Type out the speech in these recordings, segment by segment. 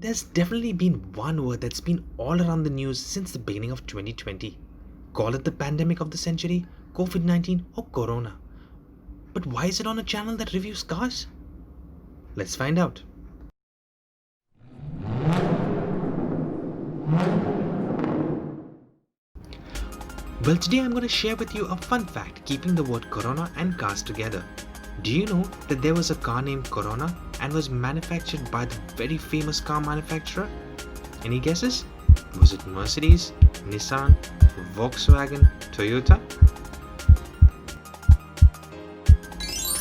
There's definitely been one word that's been all around the news since the beginning of 2020. Call it the pandemic of the century, COVID 19, or Corona. But why is it on a channel that reviews cars? Let's find out. Well, today I'm going to share with you a fun fact keeping the word Corona and cars together. Do you know that there was a car named Corona and was manufactured by the very famous car manufacturer? Any guesses? Was it Mercedes, Nissan, Volkswagen, Toyota?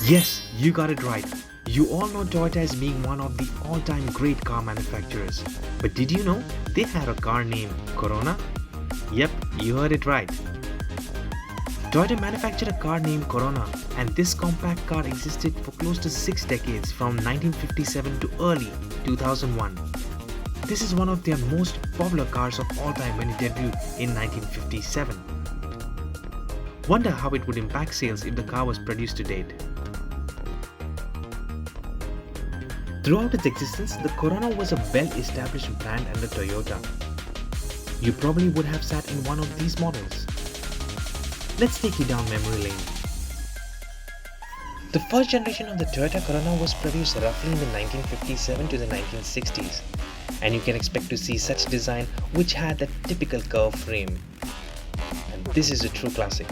Yes, you got it right. You all know Toyota as being one of the all-time great car manufacturers. But did you know they had a car named Corona? Yep, you heard it right. Toyota manufactured a car named Corona, and this compact car existed for close to 6 decades from 1957 to early 2001. This is one of their most popular cars of all time when it debuted in 1957. Wonder how it would impact sales if the car was produced to date. Throughout its existence, the Corona was a well-established brand under Toyota. You probably would have sat in one of these models. Let's take you down memory lane. The first generation of the Toyota Corona was produced roughly in the 1957 to the 1960s, and you can expect to see such design which had that typical curved frame. And this is a true classic.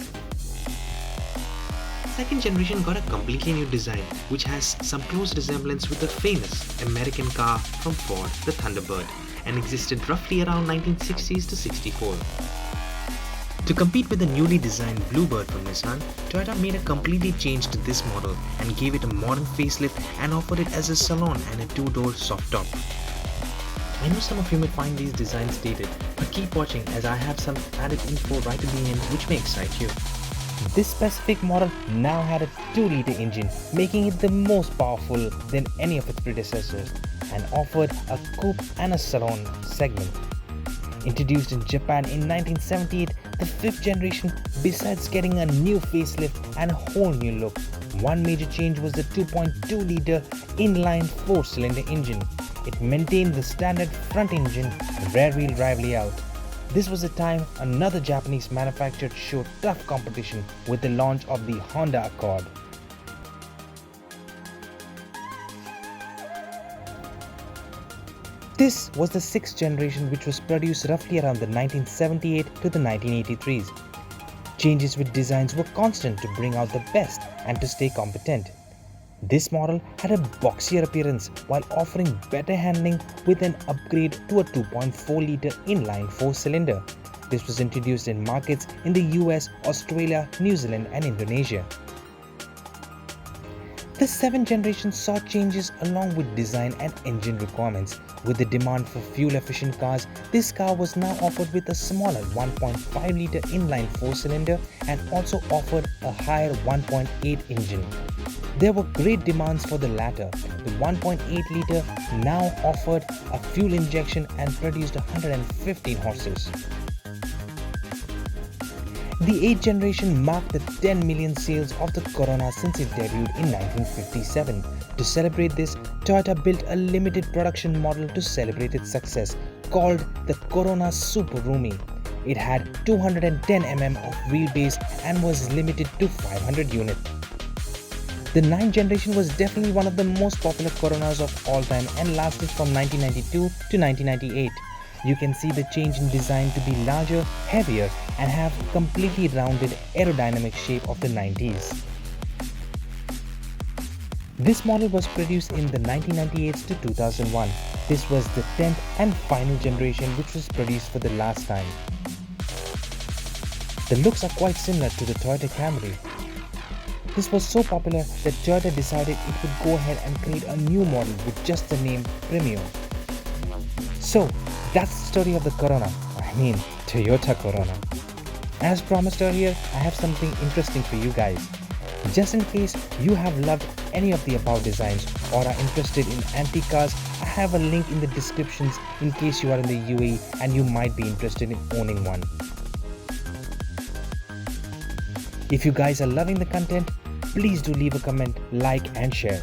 Second generation got a completely new design which has some close resemblance with the famous American car from Ford, the Thunderbird, and existed roughly around 1960s to 64. To compete with the newly designed Bluebird from Nissan, Toyota made a completely change to this model and gave it a modern facelift and offered it as a salon and a two-door soft top. I know some of you may find these designs dated, but keep watching as I have some added info right at the end which may excite you. This specific model now had a 2-liter engine, making it the most powerful than any of its predecessors, and offered a coupe and a salon segment. Introduced in Japan in 1978, the 5th generation, besides getting a new facelift and a whole new look, one major change was the 2.2-liter inline 4-cylinder engine. It maintained the standard front engine rear-wheel drive layout. This was the time another Japanese manufacturer showed tough competition with the launch of the Honda Accord. This was the 6th generation, which was produced roughly around the 1978 to the 1983s. Changes with designs were constant to bring out the best and to stay competent. This model had a boxier appearance while offering better handling with an upgrade to a 2.4-liter inline 4-cylinder. This was introduced in markets in the US, Australia, New Zealand and Indonesia. The 7th generation saw changes along with design and engine requirements. With the demand for fuel-efficient cars, this car was now offered with a smaller 1.5-liter inline 4-cylinder and also offered a higher 1.8 engine. There were great demands for the latter. The 1.8-liter now offered a fuel injection and produced 115 horses. The 8th generation marked the 10 million sales of the Corona since it debuted in 1957. To celebrate this, Toyota built a limited production model to celebrate its success, called the Corona Super Roomy. It had 210 mm of wheelbase and was limited to 500 units. The 9th generation was definitely one of the most popular Coronas of all time and lasted from 1992 to 1998. You can see the change in design to be larger, heavier and have completely rounded aerodynamic shape of the 90s. This model was produced in the 1998s to 2001. This was the 10th and final generation which was produced for the last time. The looks are quite similar to the Toyota Camry. This was so popular that Toyota decided it would go ahead and create a new model with just the name Premio. So, that's the story of the Corona, Toyota Corona. As promised earlier, I have something interesting for you guys. Just in case you have loved any of the above designs or are interested in antique cars, I have a link in the descriptions in case you are in the UAE and you might be interested in owning one. If you guys are loving the content, please do leave a comment, like and share.